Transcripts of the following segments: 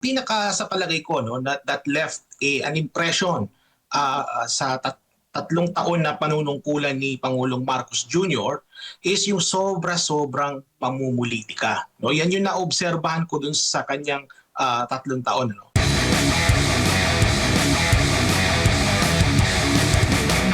pinaka sa palagay ko no that left an impression sa tatlong taon na panunungkulan ni Pangulong Marcos Jr. is yung sobra-sobrang pamumulitika. No, yan yung naobserbahan ko dun sa kanyang tatlong taon. No?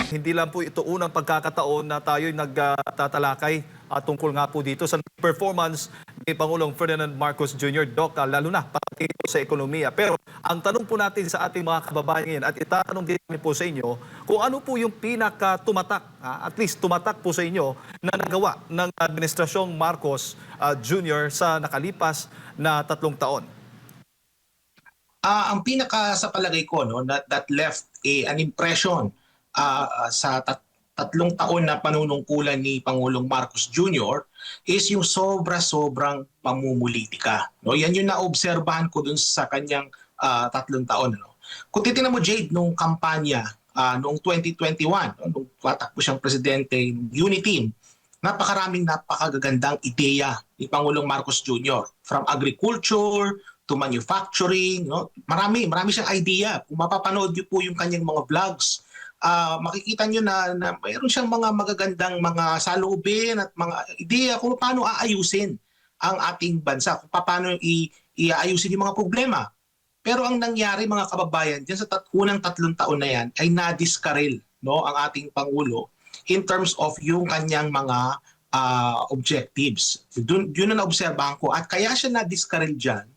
Hindi lang po ito unang pagkakataon na tayo'y nagtatalakay tungkol nga po dito sa performance ni Pangulong Ferdinand Marcos Jr. Doc, lalo na pati sa ekonomiya. Pero ang tanong po natin sa ating mga kababayan at itatanong din po sa inyo kung ano po yung pinaka-tumatak, at least tumatak po sa inyo na nagawa ng Administrasyong Marcos Jr. sa nakalipas na 3 taon. Ang pinaka sa palagay ko no that left an impression sa tatlong taon na panunungkulan ni Pangulong Marcos Jr. is yung sobra-sobrang pamumulitika. No, yan yung naobserbahan ko dun sa kanyang tatlong taon. No? Kung titingnan mo, Jade, nung kampanya noong 2021, no, nung tatakbo siyang presidente, Uniteam, napakagagandang ideya ni Pangulong Marcos Jr. From agriculture to manufacturing, no? Marami siyang idea. Kung mapapanood niyo po yung kanyang mga vlogs, makikita nyo na mayroon siyang mga magagandang mga saloobin at mga ideya kung paano aayusin ang ating bansa, kung paano iaayusin yung mga problema. Pero ang nangyari, mga kababayan, dyan sa unang 3 taon na yan ay nadiskaril, no, ang ating Pangulo in terms of yung kanyang mga objectives. Yun ang naobserbahan ko. At kaya siya nadiskaril dyan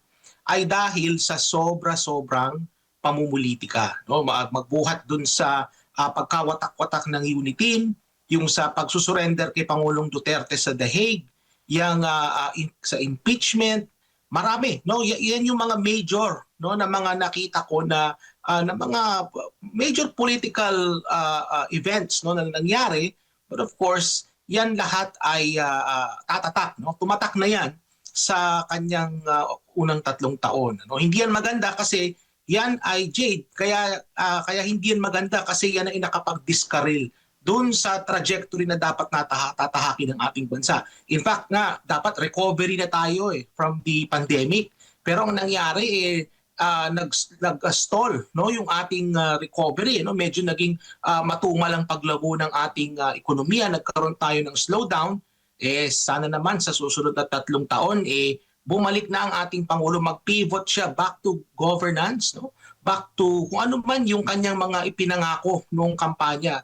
ay dahil sa sobra-sobrang pamumulitika. No? Magbuhat dun sa pagkawatak-watak ng Uniteam, yung sa pagsusurrender kay Pangulong Duterte sa The Hague, yung sa impeachment, marami. No? Yan yung mga major no, na mga nakita ko na mga major political events no, na nangyari. But of course, yan lahat ay tatatak. No? Tumatak na yan sa kanyang unang 3 taon. No? Hindi yan maganda kasi yan ay Jade, kaya hindi yan maganda kasi yan ay nakapag-discarril dun sa trajectory na dapat tatahakin ng ating bansa. In fact nga, dapat recovery na tayo from the pandemic. Pero ang nangyari nag-stall no, yung ating recovery. No? Medyo naging matumal ang paglago ng ating ekonomiya. Nagkaroon tayo ng slowdown. Sana naman sa susunod na 3 taon, bumalik na ang ating Pangulo, mag-pivot siya back to governance, no? Back to kung ano man yung kanyang mga ipinangako noong kampanya.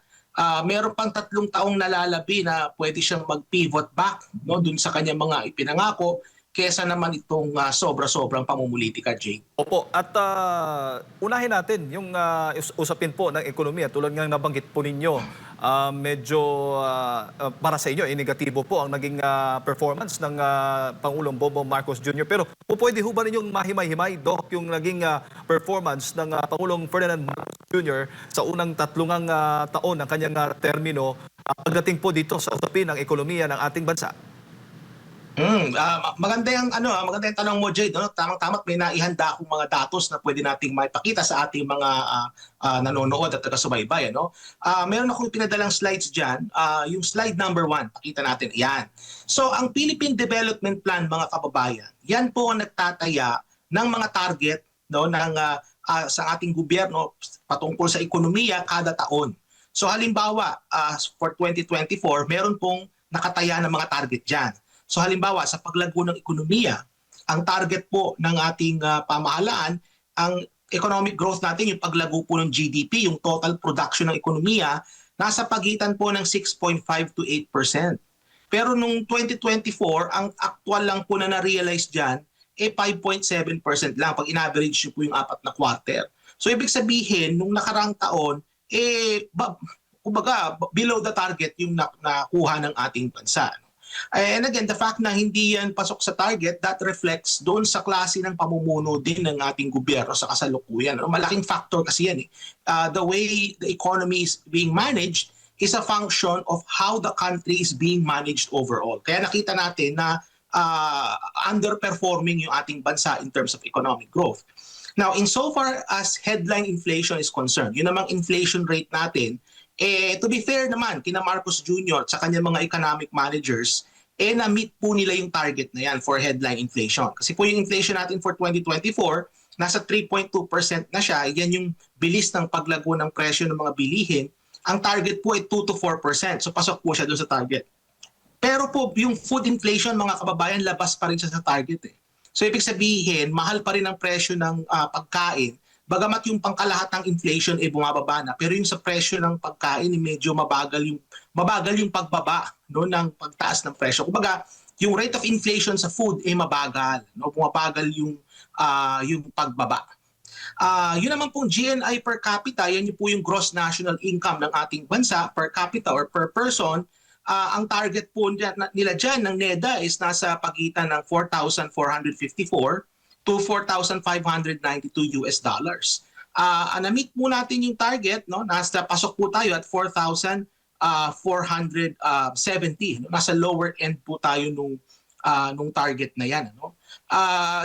Meron pang 3 taong nalalabi na pwede siyang mag-pivot back no, dun sa kanyang mga ipinangako kesa naman itong sobra-sobrang pamumulitika, Jay. Opo, at unahin natin yung usapin po ng ekonomiya. Tulad ng nabanggit po ninyo, medyo para sa inyo, negatibo po ang naging performance ng Pangulong Bongbong Marcos Jr. Pero pwede ho ba ninyong mahimay-himay, Doc, yung naging performance ng Pangulong Ferdinand Marcos Jr. sa unang 3 taon ng kanyang termino pagdating po dito sa usapin ng ekonomiya ng ating bansa? Maganda yung tanong mo, Jade, no? Tamang-tama may naihanda akong mga datos na pwede nating maipakita sa ating mga nanonood at taga-subaybay, ano? Meron akong pinadalang slides diyan, yung slide number 1, pakita natin. Yan. So, ang Philippine Development Plan, mga kababayan, yan po ang nagtataya ng mga target no ng sa ating gobyerno patungkol sa ekonomiya kada taon. So, halimbawa, for 2024, meron pong nakataya ng mga target diyan. So halimbawa sa paglago ng ekonomiya, ang target po ng ating pamahalaan, ang economic growth natin, yung paglago po ng GDP, yung total production ng ekonomiya, nasa pagitan po ng 6.5 to 8%. Pero nung 2024, ang actual lang po na na-realize dyan, 5.7% lang pag in-average po yung 4 na quarter. So ibig sabihin, nung nakaraang taon, kumbaga, below the target yung nakuha ng ating bansa. And again, the fact na hindi yan pasok sa target, that reflects doon sa klase ng pamumuno din ng ating gobyerno sa kasalukuyan. Malaking factor kasi yan. The way the economy is being managed is a function of how the country is being managed overall. Kaya nakita natin na underperforming yung ating bansa in terms of economic growth. Now, insofar as headline inflation is concerned, yun namang inflation rate natin, to be fair naman, kina Marcos Jr. at sa kanyang mga economic managers, na-meet po nila yung target na yan for headline inflation. Kasi po yung inflation natin for 2024 nasa 3.2% na siya. Yan yung bilis ng paglago ng presyo ng mga bilihin. Ang target po ay 2 to 4%. So pasok po siya doon sa target. Pero po, yung food inflation, mga kababayan, labas pa rin siya sa target eh. So ibig sabihin, mahal pa rin ang presyo ng pagkain. Bagamat yung pangkalahatang inflation ay bumababa na, pero yung sa presyo ng pagkain medyo mabagal yung pagbaba, no, ng pagtaas ng presyo. Kumbaga, yung rate of inflation sa food ay mabagal, no, bumabagal yung pagbaba. Yun naman pong GNI per capita, yan yung po yung gross national income ng ating bansa per capita or per person. Ang target po nila dyan ng NEDA is nasa pagitan ng 4,454 to 4,592 US dollars. Na-meet po natin yung target, no? Nasa pasok po tayo at 4,470. No? Nasa lower end po tayo nung target na yan. No?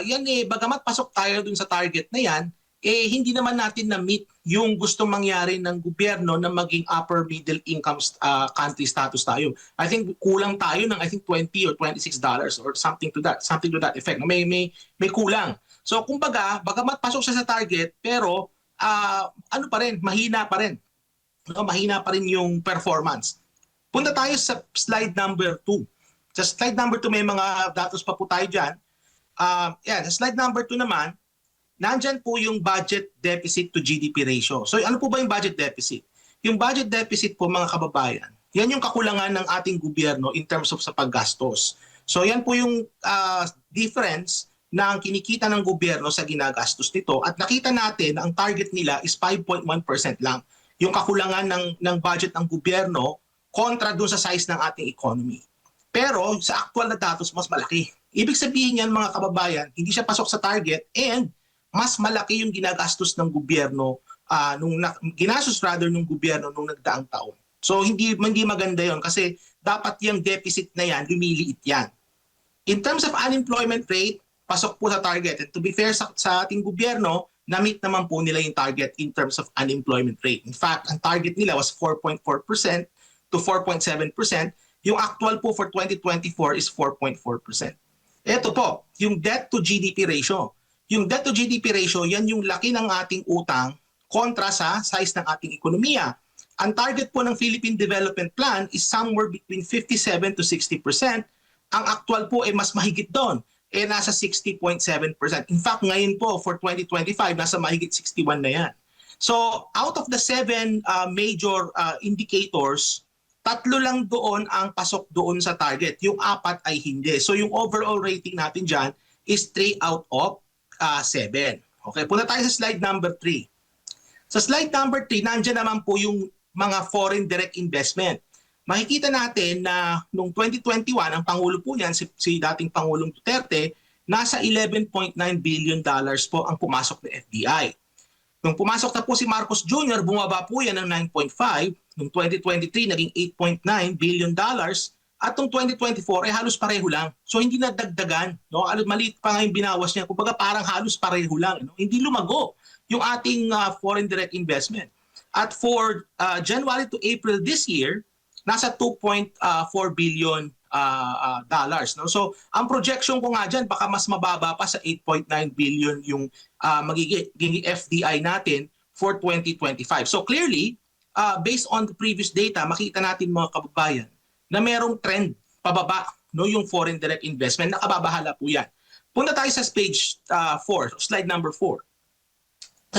Yan bagamat pasok tayo dun sa target na yan, hindi naman natin na-meet yung gustong mangyari ng gobyerno na maging upper middle income country status tayo. I think kulang tayo ng $20 or $26 or something to that effect. May kulang. So kumbaga, bagamat pasok siya sa target, pero ano pa rin, mahina pa rin. No, mahina pa rin yung performance. Punta tayo sa slide number 2. Sa slide number 2 may mga datos pa po tayo diyan. Sa slide number 2 naman, nandyan po yung budget deficit to GDP ratio. So ano po ba yung budget deficit? Yung budget deficit po, mga kababayan, yan yung kakulangan ng ating gobyerno in terms of sa paggastos. So yan po yung difference ng kinikita ng gobyerno sa ginagastos nito. At nakita natin na ang target nila is 5.1% lang. Yung kakulangan ng budget ng gobyerno kontra dun sa size ng ating economy. Pero sa actual na datos, mas malaki. Ibig sabihin yan, mga kababayan, hindi siya pasok sa target and mas malaki yung ginagastos ng gobyerno ng gobyerno nung nagdaang taon. So hindi maganda 'yon kasi dapat yung deficit na yan lumiliit yan. In terms of unemployment rate, pasok po sa target. And to be fair sa ating gobyerno, na-meet naman po nila yung target in terms of unemployment rate. In fact, ang target nila was 4.4% to 4.7%. Yung actual po for 2024 is 4.4%. Ito po, yung debt to GDP ratio. Yung debt to GDP ratio, yan yung laki ng ating utang kontra sa size ng ating ekonomiya. Ang target po ng Philippine Development Plan is somewhere between 57 to 60%. Ang actual po ay mas mahigit doon, nasa 60.7%. In fact, ngayon po for 2025, nasa mahigit 61 na yan. So out of the 7 major indicators, 3 lang doon ang pasok doon sa target. Yung 4 ay hindi. So yung overall rating natin dyan is 3 out of 7. Okay, punta tayo sa slide number 3. Sa slide number 3, nandiyan naman po yung mga foreign direct investment. Makikita natin na noong 2021, ang Pangulo po niyan, si dating Pangulong Duterte, nasa $11.9 billion po ang pumasok na FDI. Nung pumasok na po si Marcos Jr., bumaba po yan ng 9.5. Noong 2023, naging $8.9 billion. At noong 2024, halos pareho lang. So hindi nadagdagan. No? Maliit pa nga yung binawas niya. Kumbaga parang halos pareho lang. No? Hindi lumago yung ating foreign direct investment. At for January to April this year, nasa 2.4 billion dollars. No? So ang projection ko nga dyan, baka mas mababa pa sa 8.9 billion yung magiging FDI natin for 2025. So clearly, based on the previous data, makita natin mga kababayan, na merong trend pababa, no, yung foreign direct investment. Nakababahala po yan. Punta tayo sa page 4, slide number 4.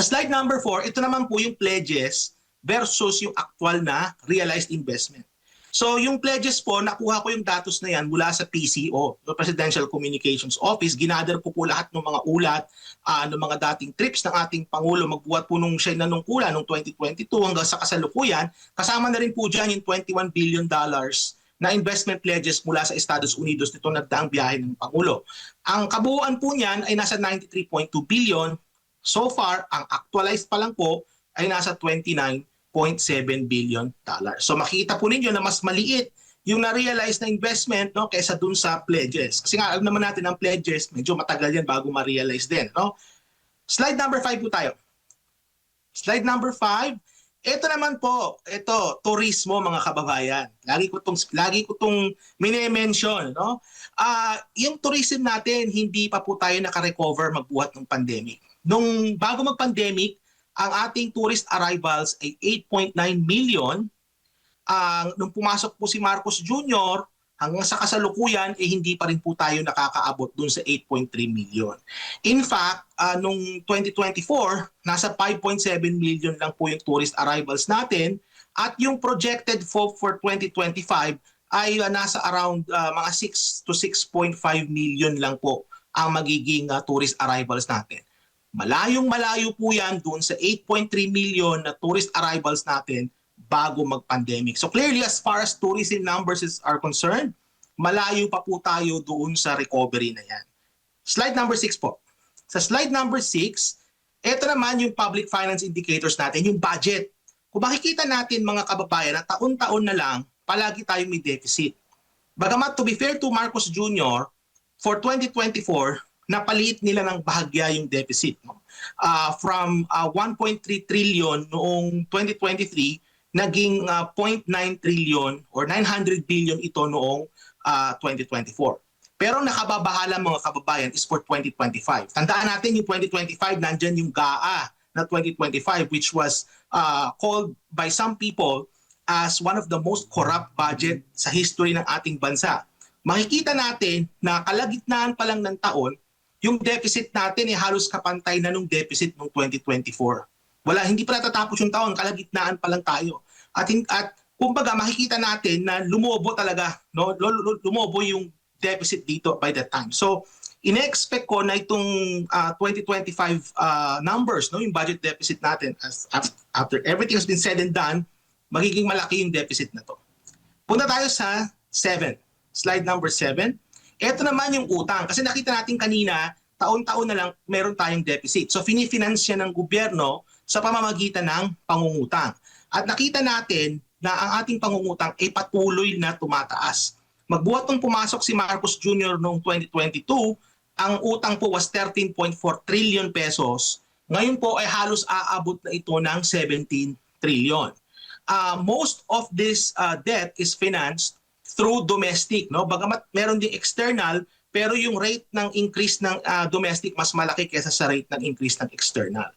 Sa slide number 4, ito naman po yung pledges versus yung actual na realized investment. So yung pledges po, nakuha ko yung datos na yan mula sa PCO, the Presidential Communications Office. Ginather ko po lahat ng mga ulat, ng mga dating trips ng ating Pangulo. Magbuhat po nung siya nanungkula noong 2022 hanggang sa kasalukuyan. Kasama na rin po dyan yung $21 billion na investment pledges mula sa Estados Unidos nito nagdaang biyahe ng Pangulo. Ang kabuuan po niyan ay nasa 93.2 billion. So far, ang actualized pa lang po ay nasa 29.7 billion dollars. So makita po ninyo na mas maliit yung na-realize na investment, no, kaysa dun sa pledges. Kasi nga alam naman natin ang pledges, medyo matagal yan bago ma-realize din. No? Slide number 5 po tayo. Slide number 5. Ito naman po, ito, turismo mga kababayan. Lagi ko tong mini-mention, no? Yung tourism natin, hindi pa po tayo naka-recover magbuhat ng pandemic. Nung bago mag-pandemic, ang ating tourist arrivals ay 8.9 million. Nung pumasok po si Marcos Jr., hanggang sa kasalukuyan, hindi pa rin po tayo nakakaabot dun sa 8.3 million. In fact, nung 2024, nasa 5.7 million lang po yung tourist arrivals natin at yung projected for 2025 ay nasa around mga 6 to 6.5 million lang po ang magiging tourist arrivals natin. Malayong-malayo po yan dun sa 8.3 million na tourist arrivals natin bago mag-pandemic. So clearly, as far as tourism numbers are concerned, malayo pa po tayo doon sa recovery na yan. Slide number 6 po. Sa slide number 6, ito naman yung public finance indicators natin, yung budget. Kung makikita natin mga kababayan na taon-taon na lang, palagi tayong may deficit. Bagamat to be fair to Marcos Jr., for 2024, napaliit nila ng bahagya yung deficit. From 1.3 trillion noong 2023, naging 0.9 trillion or 900 billion ito noong 2024. Pero nakababahala mga kababayan is for 2025. Tandaan natin yung 2025, nandyan yung GAA na 2025 which was called by some people as one of the most corrupt budget sa history ng ating bansa. Makikita natin na kalagitnaan pa lang ng taon, yung deficit natin ay halos kapantay na nung deficit ng 2024. Hindi pa natatapos yung taon, kalagitnaan pa lang tayo. At kumbaga makikita natin na lumobo talaga, no? Lumobo yung deficit dito by that time. So, ine-expect ko na itong 2025 numbers, no, yung budget deficit natin after everything has been said and done, magiging malaki yung deficit na to. Punta tayo sa 7. Slide number 7. Ito naman yung utang. Kasi nakita natin kanina, taon-taon na lang meron tayong deficit. So, finifinance siya ng gobyerno sa pamamagitan ng pangungutang. At nakita natin na ang ating pangungutang ay patuloy na tumataas. Magbuhat nung pumasok si Marcos Jr. noong 2022, ang utang po was 13.4 trillion pesos. Ngayon po ay halos aabot na ito ng 17 trillion. Most of this debt is financed through domestic, no? Bagamat meron ding external, pero yung rate ng increase ng domestic mas malaki kaysa sa rate ng increase ng external.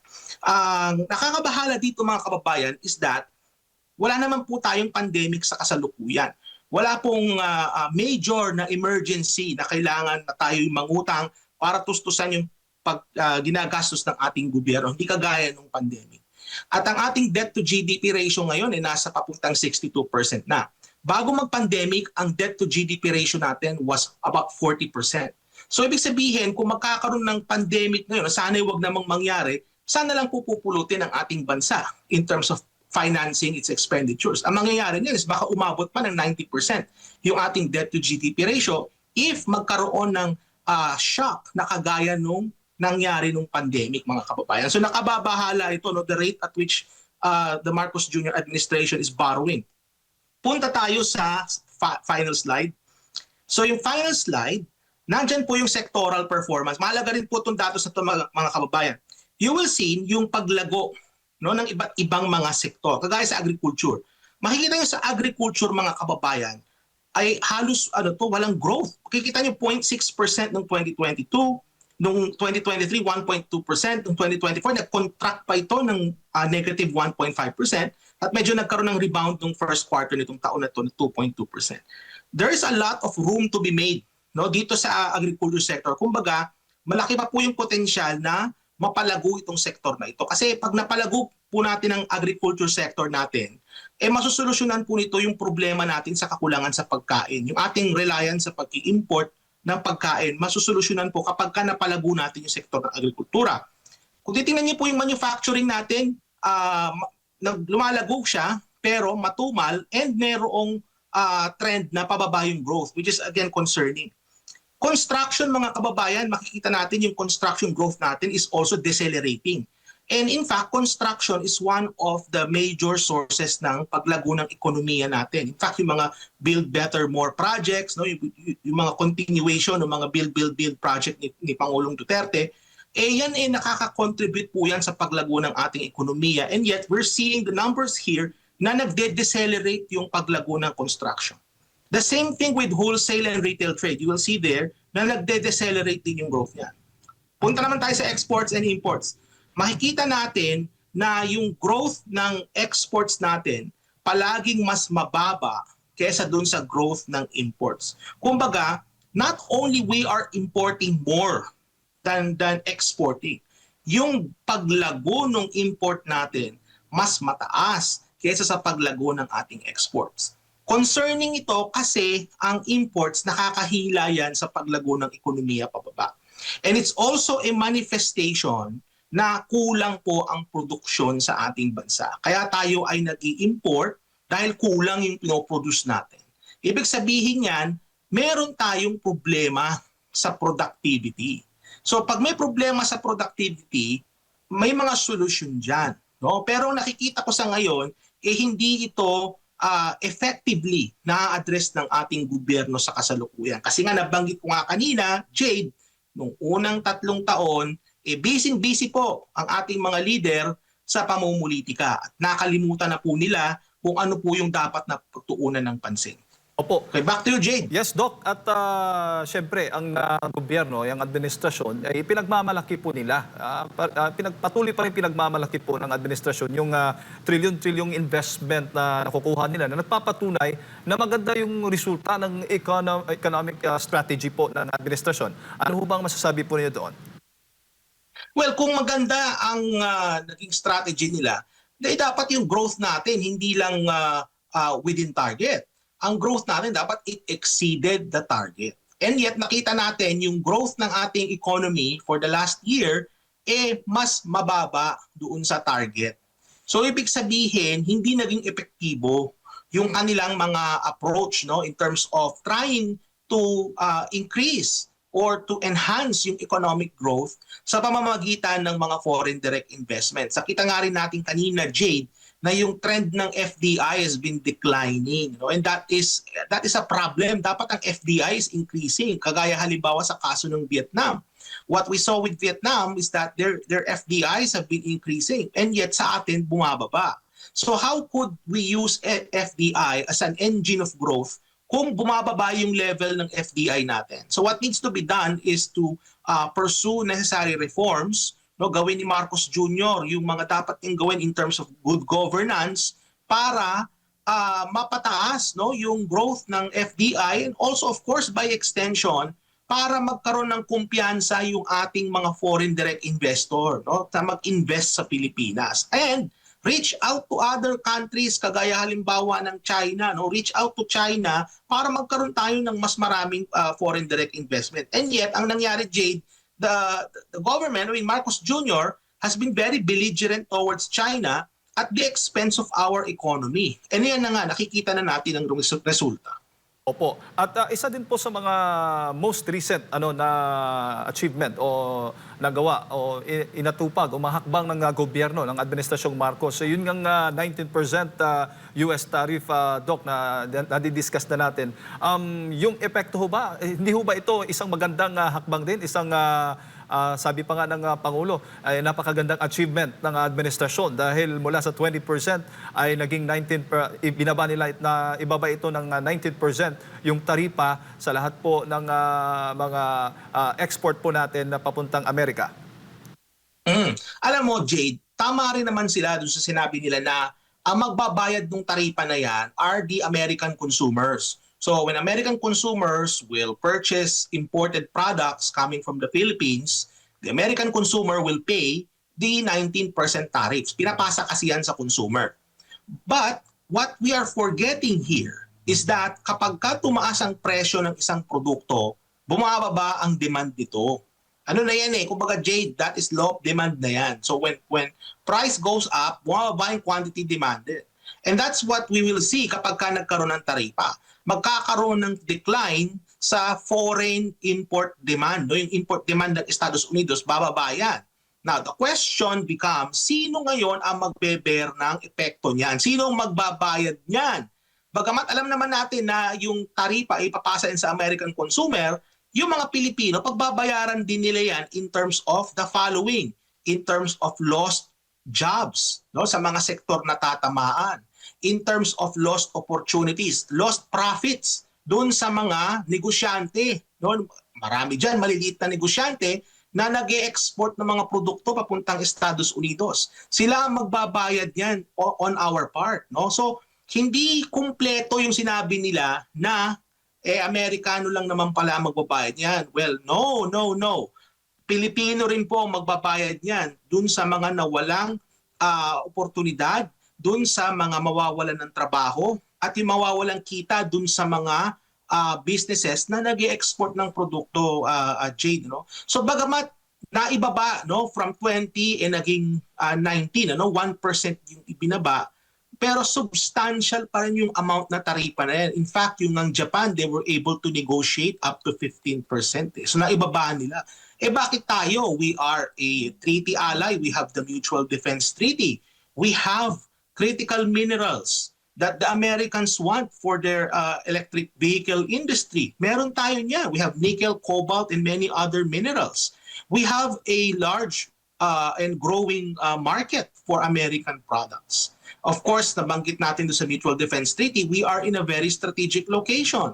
Nakakabahala dito mga kababayan is that wala naman po tayong pandemic sa kasalukuyan. Wala pong major na emergency na kailangan na tayo mangutang para tustusan yung ginagastos ng ating gobyerno, hindi kagaya ng pandemic. At ang ating debt to GDP ratio ngayon ay nasa papuntang 62% na. Bago mag-pandemic, ang debt to GDP ratio natin was about 40%. So ibig sabihin, kung magkakaroon ng pandemic ngayon, sana'y wag namang mangyari, sana lang pupulutin ang ating bansa in terms of financing its expenditures. Ang mangyayari niyan is baka umabot pa ng 90% yung ating debt to GDP ratio if magkaroon ng shock na kagaya nung nangyari nung pandemic, mga kababayan. So nakababahala ito, no, the rate at which the Marcos Jr. administration is borrowing. Punta tayo sa final slide. So yung final slide, nandyan po yung sectoral performance. Mahalaga rin po itong datos na ito, mga kababayan. You will see yung paglago, no, ng iba't ibang mga sektor, kagaya sa agriculture. Makikita nyo sa agriculture, mga kababayan, ay halos walang growth. Makikita nyo 0.6% noong 2022, noong 2023, 1.2%, noong 2024, nag-contract pa ito ng negative 1.5%, at medyo nagkaroon ng rebound noong first quarter nitong taon na ito na 2.2%. There is a lot of room to be made, no, dito sa agriculture sector. Kumbaga, malaki pa po yung potensyal na mapalago itong sektor na ito. Kasi pag napalago po natin ang agriculture sector natin, masusolusyonan po nito yung problema natin sa kakulangan sa pagkain. Yung ating reliance sa pag-i-import ng pagkain, masusolusyonan po kapag napalago natin yung sektor ng agrikultura. Kung titingnan niyo po yung manufacturing natin, lumalago siya, pero matumal and merong trend na pababa yung growth, which is again concerning. Construction, mga kababayan, makikita natin yung construction growth natin is also decelerating. And in fact, construction is one of the major sources ng paglago ng ekonomiya natin. In fact, yung mga build better more projects, no, yung mga continuation ng mga build project ni Pangulong Duterte, yan nakaka-contribute po yan sa paglago ng ating ekonomiya. And yet, we're seeing the numbers here na nagde-decelerate yung paglago ng construction. The same thing with wholesale and retail trade. You will see there na nagde-decelerate din yung growth niya. Punta naman tayo sa exports and imports. Makikita natin na yung growth ng exports natin palaging mas mababa kesa dun sa growth ng imports. Kumbaga, not only we are importing more than exporting, yung paglago ng import natin mas mataas kaysa sa paglago ng ating exports. Concerning ito kasi ang imports nakakahila yan sa paglago ng ekonomiya pababa. And it's also a manifestation na kulang po ang produksyon sa ating bansa. Kaya tayo ay nag-i-import dahil kulang yung pinoproduce natin. Ibig sabihin yan, meron tayong problema sa productivity. So pag may problema sa productivity, may mga solusyon dyan. No? Pero nakikita ko sa ngayon, hindi ito effectively na-address ng ating gobyerno sa kasalukuyan. Kasi nga nabanggit ko nga kanina, Jade, nung unang 3 taon, busy-busy po ang ating mga leader sa pamumulitika. At nakalimutan na po nila kung ano po yung dapat na pagtuunan ng pansin. Opo. Okay, back to you, Jade. Yes, Doc. At syempre, ang gobyerno, yung administrasyon, ay pinagmamalaki po nila. Patuloy pa rin pinagmamalaki po ng administrasyon yung trillion-trilliong investment na nakukuha nila na nagpapatunay na maganda yung resulta ng economic strategy po ng administrasyon. Ano ho bang masasabi po niyo doon? Well, kung maganda ang naging strategy nila, dapat yung growth natin hindi lang within target. Ang growth natin dapat it exceeded the target. And yet nakita natin yung growth ng ating economy for the last year mas mababa doon sa target. So ibig sabihin hindi naging epektibo yung kanilang mga approach in terms of trying to increase or to enhance yung economic growth sa pamamagitan ng mga foreign direct investments. Nakita nga rin natin kanina, Jade, na yung trend ng FDI has been declining, and that is a problem. Dapat ang FDI is increasing, kagaya halimbawa sa kaso ng Vietnam. What we saw with Vietnam is that their FDIs have been increasing, and yet sa atin bumababa. So how could we use FDI as an engine of growth kung bumababa yung level ng FDI natin? So what needs to be done is to pursue necessary reforms. Gawin ni Marcos Jr. yung mga dapat niyang gawin in terms of good governance para mapataas yung growth ng FDI, and also of course by extension para magkaroon ng kumpiyansa yung ating mga foreign direct investor na mag-invest sa Pilipinas. And reach out to other countries kagaya halimbawa ng China, reach out to China para magkaroon tayo ng mas maraming foreign direct investment. And yet ang nangyari, Jade, the government, Marcos Jr., has been very belligerent towards China at the expense of our economy. And yan na nga, nakikita na natin ang resulta. Opo. At isa din po sa mga most recent na achievement o nagawa o inatupag o mahakbang ng gobyerno ng Administrasyong Marcos. So yun nga 19% US tariff, Doc, na nadidiscuss na natin. Yung epekto ho ba, hindi ho ba ito isang magandang hakbang din, isang sabi pa nga ng Pangulo, ay napakagandang achievement ng administrasyon dahil mula sa 20% ay naging 19%, binaba nila na ibaba ito ng 19% yung taripa sa lahat po ng mga export po natin na papuntang Amerika. Alam mo, Jade, tama rin naman sila doon sa sinabi nila na ang magbabayad ng taripa na yan are the American consumers. So when American consumers will purchase imported products coming from the Philippines, the American consumer will pay the 19% tariffs. Pinapasa kasi yan sa consumer. But what we are forgetting here is that kapag tumaas ang presyo ng isang produkto, bumababa ang demand nito. Ano na yan kumbaga, Jade, that is law of demand na yan. So when price goes up, bumababa yung quantity demanded. And that's what we will see kapag nagkaroon ng taripa. Magkakaroon ng decline sa foreign import demand. Yung import demand ng Estados Unidos, bababa yan. Now, the question becomes, sino ngayon ang magbe-bear ng epekto niyan? Sino ang magbabayad niyan? Bagamat alam naman natin na yung taripa ay ipapasa sa American consumer, yung mga Pilipino, pagbabayaran din nila yan in terms of the following, in terms of lost jobs sa mga sektor na tatamaan, in terms of lost opportunities, lost profits doon sa mga negosyante. Marami dyan, maliliit na negosyante na nag-e-export ng mga produkto papuntang Estados Unidos. Sila ang magbabayad yan on our part. No? So, hindi kumpleto yung sinabi nila na Amerikano lang naman pala ang magbabayad yan. Well, no. Pilipino rin po ang magbabayad yan dun sa mga nawalang oportunidad, dun sa mga mawawalan ng trabaho, at yung mawawalang kita dun sa mga businesses na nag-export ng produkto, Jade. No? So bagamat naibaba, no, from 20 naging 19, 1% yung ibinaba, pero substantial pa rin yung amount na taripa na yan. In fact, yung ng Japan, they were able to negotiate up to 15%. So naibaba nila. Bakit tayo? We are a treaty ally. We have the Mutual Defense Treaty. We have critical minerals that the Americans want for their electric vehicle industry. Meron tayo niya. We have nickel, cobalt, and many other minerals. We have a large and growing market for American products. Of course, nabanggit natin doon sa Mutual Defense Treaty, we are in a very strategic location.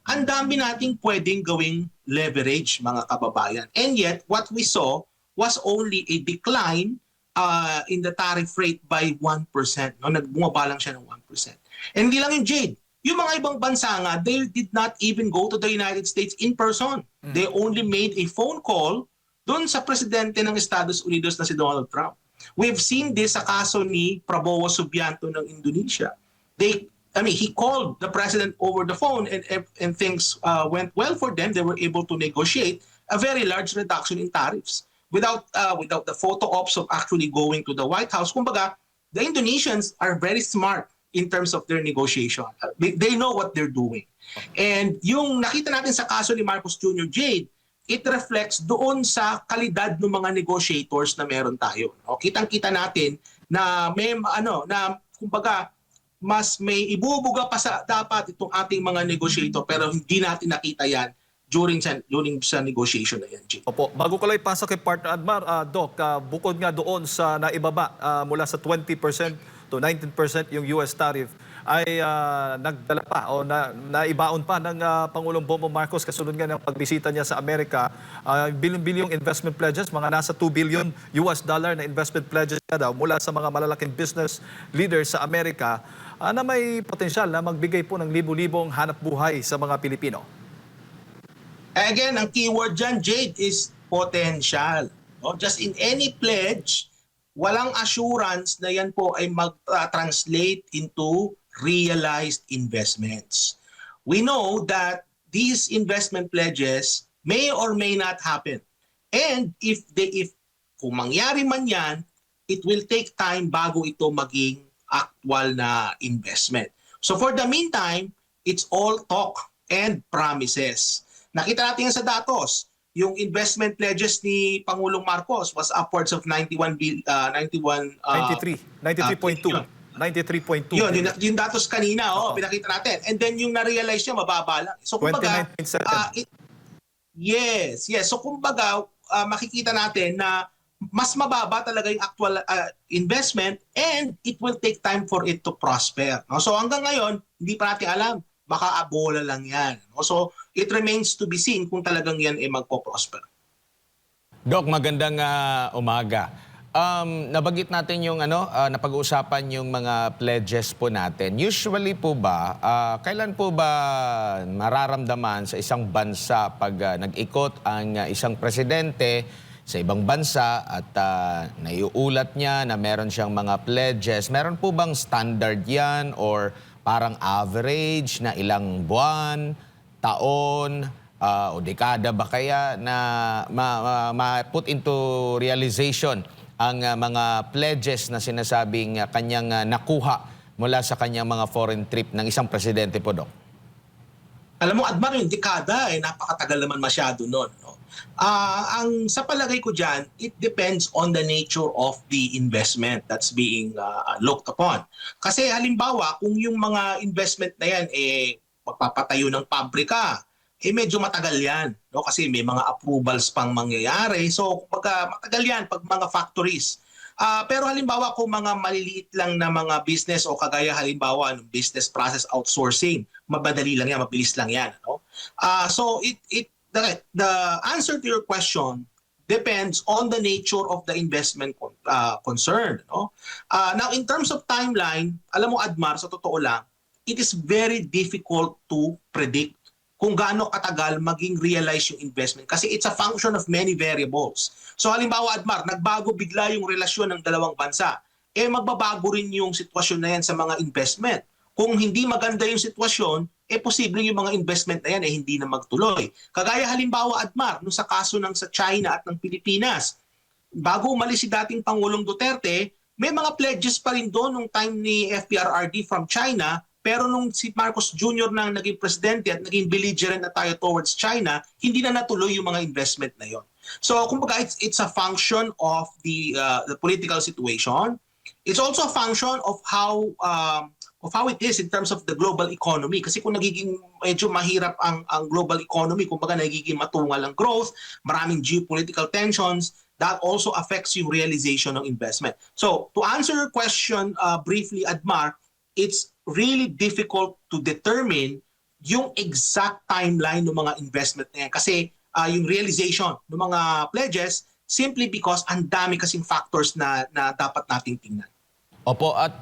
Ang dami nating pwedeng gawing leverage, mga kababayan. And yet, what we saw was only a decline in the tariff rate by 1%. No? Nagbumaba lang siya ng 1%. And hindi lang yung Jade. Yung mga ibang bansa nga, they did not even go to the United States in person. They only made a phone call doon sa presidente ng Estados Unidos na si Donald Trump. We've seen this sa kaso ni Prabowo Subianto ng Indonesia. He called the president over the phone and things went well for them. They were able to negotiate a very large reduction in tariffs without the photo ops of actually going to the White House. Kumbaga, the Indonesians are very smart in terms of their negotiation. They know what they're doing. And yung nakita natin sa kaso ni Marcos Jr. Jade, it reflects doon sa kalidad ng mga negotiators na meron tayo. No? Kitang-kita natin na may na kumbaga mas may ibubuga pa sa dapat itong ating mga negotiator, pero hindi natin nakita yan during sa negotiation na yan, Jay. Opo, bago ko lang ipasa kay Partner Admar, Doc, bukod nga doon sa naibaba mula sa 20% to 19% yung US tariff, ay nagdala pa o naibaon pa ng Pangulong Bongbong Marcos kasunod nga ng pagbisita niya sa Amerika, bilyon-bilyong investment pledges, mga nasa $2 billion na investment pledges nga daw mula sa mga malalaking business leaders sa Amerika na may potensyal na magbigay po ng libu-libong hanap buhay sa mga Pilipino. Again, ang keyword dyan, Jade, is potential. No? Just in any pledge, walang assurance na yan po ay mag-translate into realized investments. We know that these investment pledges may or may not happen. And if kung mangyari man yan, it will take time bago ito maging actual na investment. So for the meantime, it's all talk and promises. Nakita natin yan sa datos. Yung investment pledges ni Pangulong Marcos was upwards of 93.2. 93.2. Yung datos kanina, pinakita natin. And then yung na-realize niya, mababa lang. So kumbaga, 29.7. yes. So kumbaga, makikita natin na mas mababa talaga yung actual investment and it will take time for it to prosper. No? So hanggang ngayon, hindi pa natin alam. Baka abola lang yan. No? So it remains to be seen kung talagang yan ay magpo-prosper. Doc, magandang umaga. Nabanggit natin yung napag-uusapan yung mga pledges po natin. Usually po ba, kailan po ba mararamdaman sa isang bansa pag nag-ikot ang isang presidente sa ibang bansa at naiuulat niya na meron siyang mga pledges? Meron po bang standard yan or parang average na ilang buwan, taon, o dekada ba kaya na ma-put into realization ang mga pledges na sinasabing kanyang nakuha mula sa kanyang mga foreign trip ng isang presidente po, Doc? Alam mo, Admar, yung dekada napakatagal naman masyado nun. No? Ang sa palagay ko dyan, it depends on the nature of the investment that's being looked upon. Kasi halimbawa, kung yung mga investment na yan, magpapatayo ng pabrika, medyo matagal yan. No? Kasi may mga approvals pang mangyayari. So, matagal yan pag mga factories. Pero halimbawa kung mga maliliit lang na mga business o kagaya halimbawa ng business process outsourcing, mabadali lang yan, mabilis lang yan. No? So, the answer to your question depends on the nature of the investment concerned. No? Now, in terms of timeline, alam mo, Admar, sa totoo lang, it is very difficult to predict kung gaano katagal maging realize yung investment kasi it's a function of many variables. So halimbawa, Admar, nagbago bigla yung relasyon ng dalawang bansa. Magbabago rin yung sitwasyon na yan sa mga investment. Kung hindi maganda yung sitwasyon, posible yung mga investment na yan hindi na magtuloy. Kagaya halimbawa, Admar, no, sa kaso ng sa China at ng Pilipinas, bago umalis si dating Pangulong Duterte, may mga pledges pa rin doon nung time ni FPRRD from China, pero nung si Marcos Jr. nang naging presidente at naging belligerent na tayo towards China, hindi na natuloy yung mga investment na yon. So, kumbaga, it's a function of the political situation. It's also a function of how it is in terms of the global economy. Kasi kung nagiging medyo mahirap ang global economy, kumbaga nagiging matungal ang growth, maraming geopolitical tensions, that also affects yung realization ng investment. So, to answer your question briefly, Admar, it's really difficult to determine yung exact timeline ng mga investment na yan. Kasi yung realization ng mga pledges, simply because ang dami kasing factors na dapat nating tingnan. Opo, at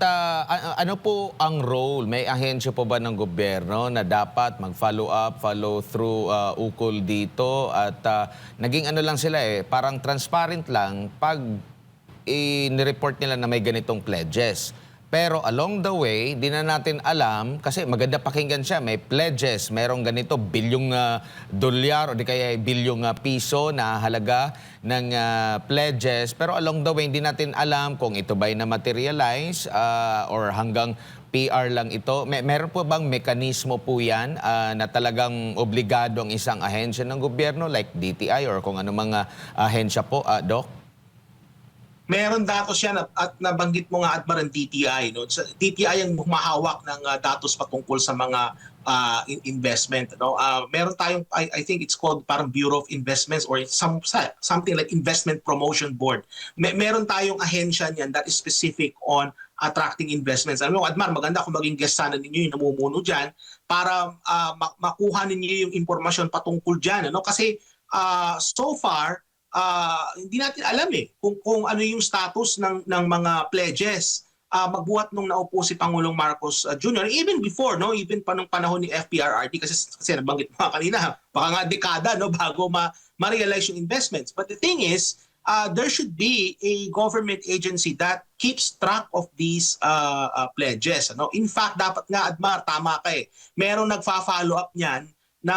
ano po ang role? May ahensya po ba ng gobyerno na dapat mag-follow up, follow through ukol dito? At naging ano lang sila parang transparent lang pag i-report nila na may ganitong pledges. Pero along the way, di na natin alam, kasi maganda pakinggan siya, may pledges, merong ganito, bilyong dolyar o di kaya bilyong piso na halaga ng pledges. Pero along the way, hindi natin alam kung ito ba'y na-materialize or hanggang PR lang ito. Meron po bang mekanismo po yan na talagang obligado ang isang ahensya ng gobyerno like DTI or kung ano mga ahensya po, Doc? Meron datos yan at nabanggit mo nga, Admar, ang DTI. No? DTI ang humahawak ng datos patungkol sa mga investment. No? Meron tayong, I think it's called parang Bureau of Investments or something like Investment Promotion Board. Meron tayong ahensya niyan that is specific on attracting investments. Alam mo, Admar, maganda kung maging guest sana ninyo yung namumuno dyan para makuha ninyo yung impormasyon patungkol dyan. Ano? Kasi so far, hindi natin alam kung ano yung status ng mga pledges magbuhat nung naupo si Pangulong Marcos Jr. Even before, no, even pa nung panahon ni FPRRD kasi nabanggit mo kanina, baka nga dekada no bago ma-realize yung investments. But the thing is, there should be a government agency that keeps track of these pledges. Ano? In fact, dapat nga, Admar, tama ka merong nagfa-follow up niyan na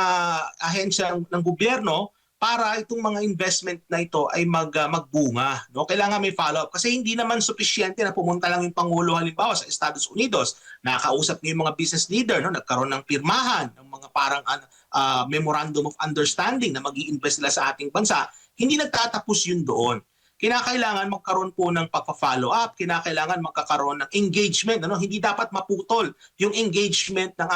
ahensya ng gobyerno para itong mga investment na ito ay magbunga. No? Kailangan may follow-up kasi hindi naman sufisyente na pumunta lang yung Pangulo halimbawa sa Estados Unidos, nakakausap niyo yung mga business leader, no? Nagkaroon ng pirmahan, ng mga parang memorandum of understanding na mag-i-invest sila sa ating bansa. Hindi nagtatapos yun doon. Kinakailangan magkaroon po ng pagpa-follow up, kinakailangan magkakaroon ng engagement. Ano? Hindi dapat maputol yung engagement ng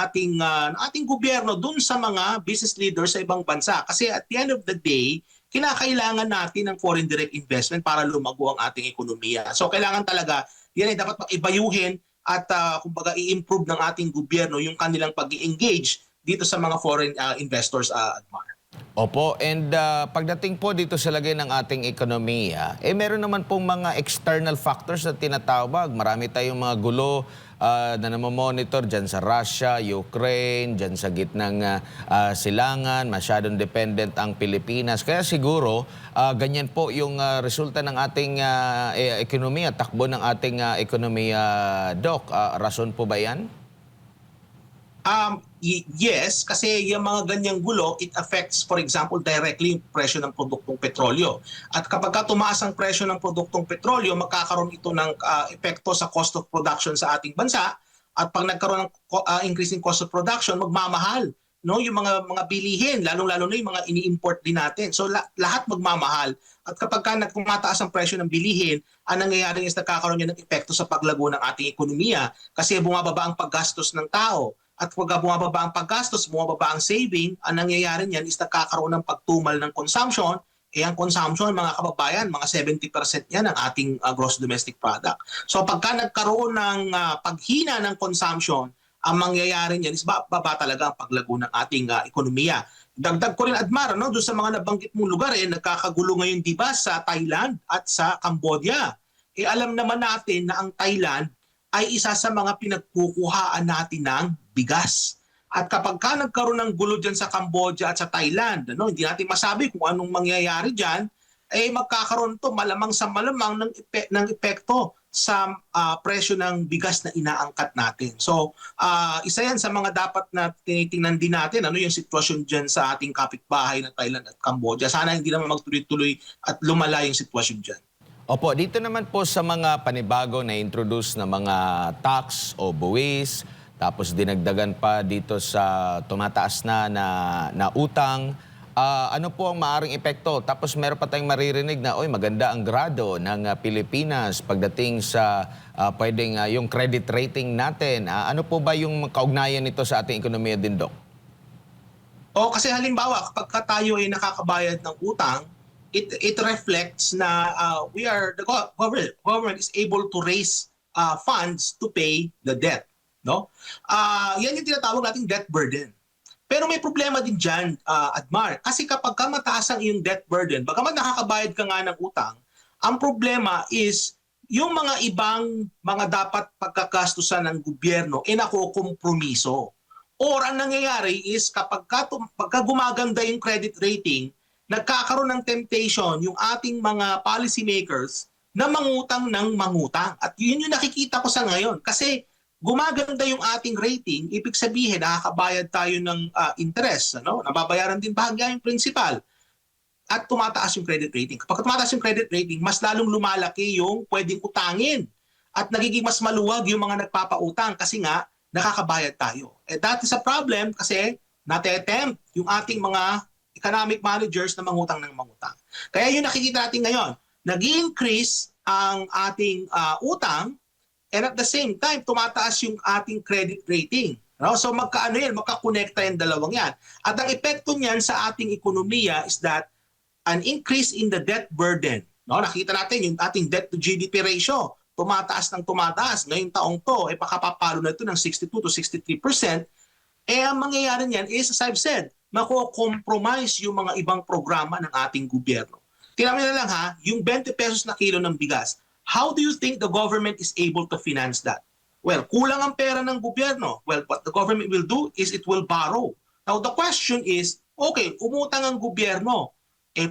ating gobyerno dun sa mga business leaders sa ibang bansa. Kasi at the end of the day, kinakailangan natin ng foreign direct investment para lumago ang ating ekonomiya. So kailangan talaga, yan ay dapat ibayuhin at kumbaga i-improve ng ating gobyerno yung kanilang pag-i-engage dito sa mga foreign investors, Admar. Opo, and pagdating po dito sa lagay ng ating ekonomiya, meron naman pong mga external factors na tinatawag. Marami tayong mga gulo na namamonitor dyan sa Russia, Ukraine, dyan sa gitnang silangan, masyadong dependent ang Pilipinas. Kaya siguro, ganyan po yung resulta ng ating ekonomiya, takbo ng ating ekonomiya, Doc. Rason po ba yan? Yes, kasi yung mga ganyang gulo, it affects, for example, directly yung presyo ng produktong petrolyo. At kapag tumaas ang presyo ng produktong petrolyo, magkakaroon ito ng epekto sa cost of production sa ating bansa. At pag nagkaroon ng increasing cost of production, magmamahal, no, yung mga bilihin, lalong-lalo na yung mga ini-import din natin. So lahat magmamahal. At kapag tumataas ang presyo ng bilihin, ang nangyayari is nagkakaroon yan ng epekto sa paglago ng ating ekonomiya kasi bumababa ang paggastos ng tao. At pag bumababa ang paggastos, bumababa ang saving, ang nangyayari niyan is nagkakaroon ng pagtumal ng consumption. Ang consumption, mga kababayan, mga 70% yan ang ating gross domestic product. So pagka nagkaroon ng paghina ng consumption, ang mangyayari niyan is baba talaga ang paglago ng ating ekonomiya. Dagdag ko rin, Admar, no, doon sa mga nabanggit mong lugar, nagkakagulo ngayon, di ba, sa Thailand at sa Cambodia. Alam naman natin na ang Thailand ay isa sa mga pinagkukuhaan natin ng bigas. At kapag ka nagkaroon ng gulo dyan sa Cambodia at sa Thailand, hindi natin masabi kung anong mangyayari dyan, magkakaroon to malamang sa malamang ng epekto sa presyo ng bigas na inaangkat natin. So, isa yan sa mga dapat na tinitingnan din natin, yung sitwasyon dyan sa ating kapitbahay na Thailand at Cambodia. Sana hindi naman magtuloy-tuloy at lumala yung sitwasyon dyan. Opo, dito naman po sa mga panibago na introduce na mga tax o buwis, tapos dinagdagan pa dito sa tumataas na utang, ano po ang maaring epekto? Tapos meron pa tayong maririnig na, maganda ang grado ng Pilipinas pagdating sa pwedeng yung credit rating natin. Ano po ba yung kaugnayan nito sa ating ekonomiya din, Doc? Kasi halimbawa, kapag tayo ay nakakabayad ng utang, it reflects na the government is able to raise funds to pay the debt. No? Yan yung tinatawag nating debt burden. Pero may problema din dyan, Admar. Kasi kapag mataas ang iyong debt burden, bagamat nakakabayad ka nga ng utang, ang problema is yung mga ibang mga dapat pagkakastusan ng gobyerno nakukompromiso. Or ang nangyayari is kapag gumaganda yung credit rating, nagkakaroon ng temptation yung ating mga policymakers na mangutang ng mangutang. At yun yung nakikita ko sa ngayon. Kasi gumaganda yung ating rating, ibig sabihin nakakabayad tayo ng interest, nababayaran din bahagya yung principal, at tumataas yung credit rating. Kapag tumataas yung credit rating, mas lalong lumalaki yung pwedeng utangin at nagiging mas maluwag yung mga nagpapautang kasi nga nakakabayad tayo. That is a problem kasi nate-attempt yung ating mga economic managers na mangutang ng mangutang. Kaya yung nakikita natin ngayon, nag-increase ang ating utang. And at the same time, tumataas yung ating credit rating. So magkakonekta yung dalawang yan. At ang epekto niyan sa ating ekonomiya is that an increase in the debt burden. Nakita natin yung ating debt to GDP ratio. Tumataas ng tumataas. Ngayong taong to, pakapapalo na ito ng 62 to 63%. Ang mangyayari niyan is, as I've said, mako-compromise yung mga ibang programa ng ating gobyerno. Tingnan na lang yung 20 pesos na kilo ng bigas. How do you think the government is able to finance that? Well, kulang ang pera ng gobyerno. Well, what the government will do is it will borrow. Now, the question is, okay, umutang ang gobyerno.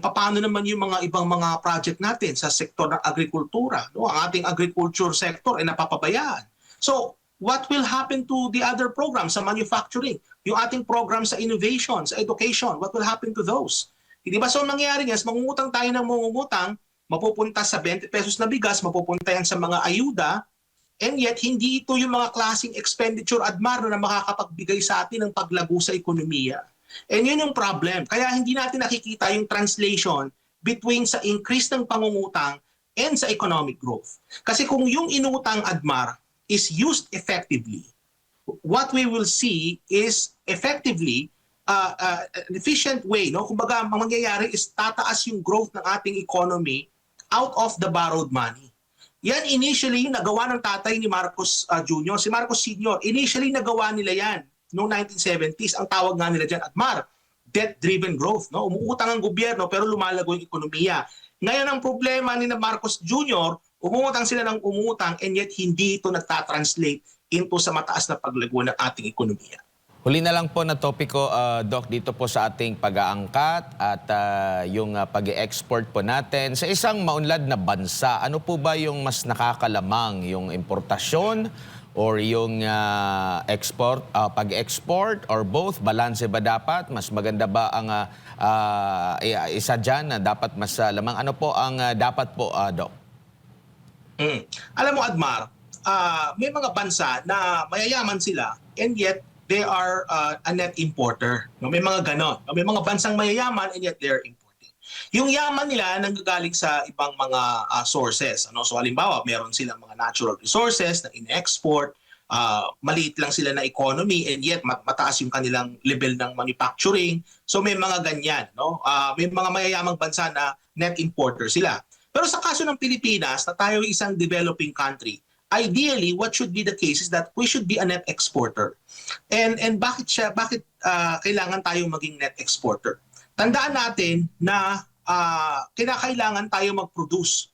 Paano naman yung mga ibang mga project natin sa sektor ng agrikultura? Ang ating agriculture sector ay napapabayaan. So, what will happen to the other programs sa manufacturing? Yung ating program sa innovation, sa education, what will happen to those? Di ba? So, nangyayari nga, mangungutang tayo ng mangungutang, mapupunta sa 20 pesos na bigas, mapupunta yan sa mga ayuda, and yet hindi ito yung mga klaseng expenditure, Admar, na makakapagbigay sa atin ng paglago sa ekonomiya. And yun yung problem. Kaya hindi natin nakikita yung translation between sa increase ng pangungutang and sa economic growth. Kasi kung yung inutang, Admar, is used effectively, what we will see is effectively an efficient way. Kumbaga, ang mangyayari is tataas yung growth ng ating economy out of the borrowed money. Yan initially nagawa ng tatay ni Marcos Jr., si Marcos Sr. Initially nagawa nila yan noong 1970s. Ang tawag nga nila dyan, Admar, debt-driven growth. Umuutang ang gobyerno pero lumalago yung ekonomiya. Ngayon ang problema ni Marcos Jr., umutang sila ng umutang and yet hindi ito nagtatranslate into sa mataas na paglago ng ating ekonomiya. Huli na lang po na topiko, Doc, dito po sa ating pag-aangkat at yung pag-export po natin. Sa isang maunlad na bansa, ano po ba yung mas nakakalamang? Yung importasyon or yung export, pag-export or both? Balanse ba dapat? Mas maganda ba ang isa dyan na dapat mas lamang? Ano po ang dapat po, Doc? Alam mo, Admar, may mga bansa na mayayaman sila and yet they are a net importer. May mga ganon. May mga bansang mayayaman and yet they are importing. Yung yaman nila nanggagaling sa ibang mga sources. So halimbawa, meron silang mga natural resources na in-export, maliit lang sila na economy and yet mataas yung kanilang level ng manufacturing. So may mga ganyan. May mga mayayamang bansa na net importer sila. Pero sa kaso ng Pilipinas, na tayo isang developing country, ideally, what should be the case is that we should be a net exporter. And bakit kailangan tayo maging net exporter? Tandaan natin na kinakailangan tayo mag-produce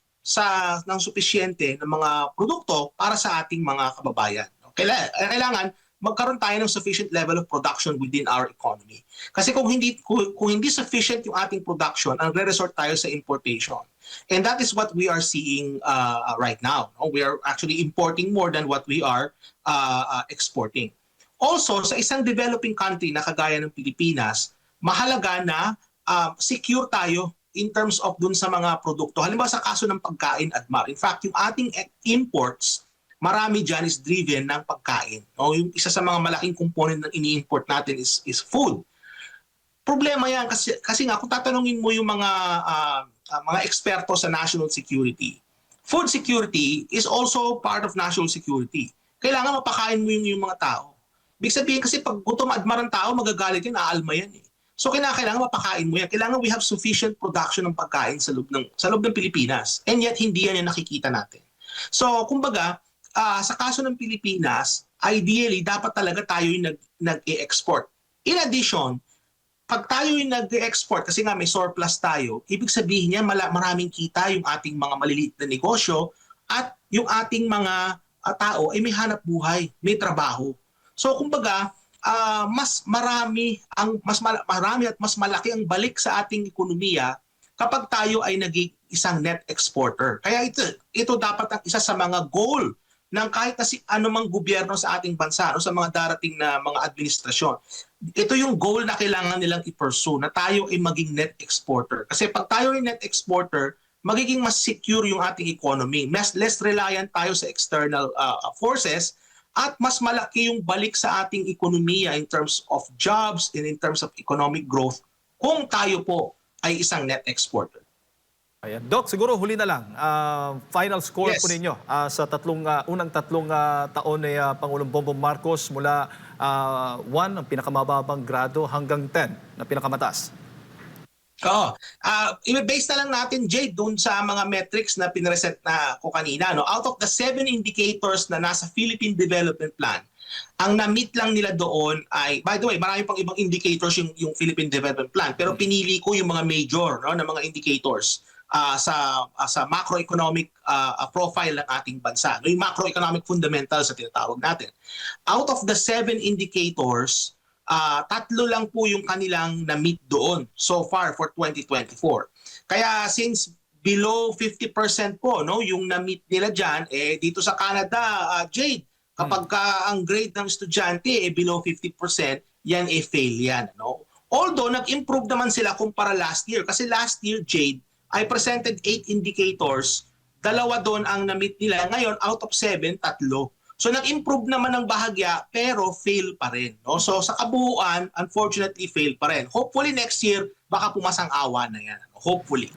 ng supisyente ng mga produkto para sa ating mga kababayan. Kailangan magkaroon tayo ng sufficient level of production within our economy. Kasi kung hindi sufficient yung ating production, ang re-resort tayo sa importation. And that is what we are seeing right now. We are actually importing more than what we are exporting. Also, sa isang developing country na kagaya ng Pilipinas, mahalaga na secure tayo in terms of dun sa mga produkto. Halimbawa sa kaso ng pagkain, Admar. In fact, yung ating imports, marami dyan is driven ng pagkain. Yung isa sa mga malaking component ng ini-import natin is food. Problema yan kasi nga kung tatanungin mo yung mga eksperto sa national security, food security is also part of national security. Kailangan mapakain mo yung mga tao. Ibig sabihin kasi pag gutom Admar ang tao, magagalit yan, aalma yan eh. So kailangan mapakain mo yan. Kailangan we have sufficient production ng pagkain sa loob ng Pilipinas. And yet hindi yan yung nakikita natin. So kumbaga, sa kaso ng Pilipinas, ideally dapat talaga tayo yung nag-e-export. In addition, pag tayo yung nag-e-export kasi nga may surplus tayo, ibig sabihin niya maraming kita yung ating mga maliliit na negosyo at yung ating mga tao ay may hanap buhay, may trabaho. So kumbaga, mas marami at mas malaki ang balik sa ating ekonomiya kapag tayo ay naging isang net exporter. Kaya ito dapat ang isa sa mga goal ng kahit na anumang gobyerno sa ating bansa, sa mga darating na mga administrasyon. Ito yung goal na kailangan nilang i-pursue, na tayo ay maging net exporter. Kasi pag tayo ay net exporter, magiging mas secure yung ating economy. Less reliant tayo sa external forces at mas malaki yung balik sa ating ekonomiya in terms of jobs and in terms of economic growth kung tayo po ay isang net exporter. Ayan. Doc, siguro huli na lang. Final score Yes. po ninyo sa unang tatlong taon ni Pangulong Bongbong Marcos mula 1, ang pinakamababang grado, hanggang 10 na pinakamataas. Oo. I-base na lang natin, Jade, doon sa mga metrics na pinresent na ko kanina. No? Out of the 7 indicators na nasa Philippine Development Plan, ang na-meet lang nila doon ay, by the way, marami pang ibang indicators yung Philippine Development Plan, pero pinili ko yung mga major na mga indicators sa macroeconomic profile ng ating bansa. Yung macroeconomic fundamentals sa tinatawag natin. Out of the 7 indicators, 3 lang po yung kanilang na-meet doon so far for 2024. Kaya since below 50% po yung na-meet nila dyan, dito sa Canada, Jade, kapag ang grade ng estudyante below 50%, yan fail yan. No? Although nag-improve naman sila kumpara last year. Kasi last year, Jade, I presented 8 indicators, 2 doon ang na-meet nila. Ngayon, out of 7, 3. So nag-improve naman ng bahagya pero fail pa rin. No? So sa kabuuan, unfortunately, fail pa rin. Hopefully next year, baka pumasang awa na yan. Hopefully.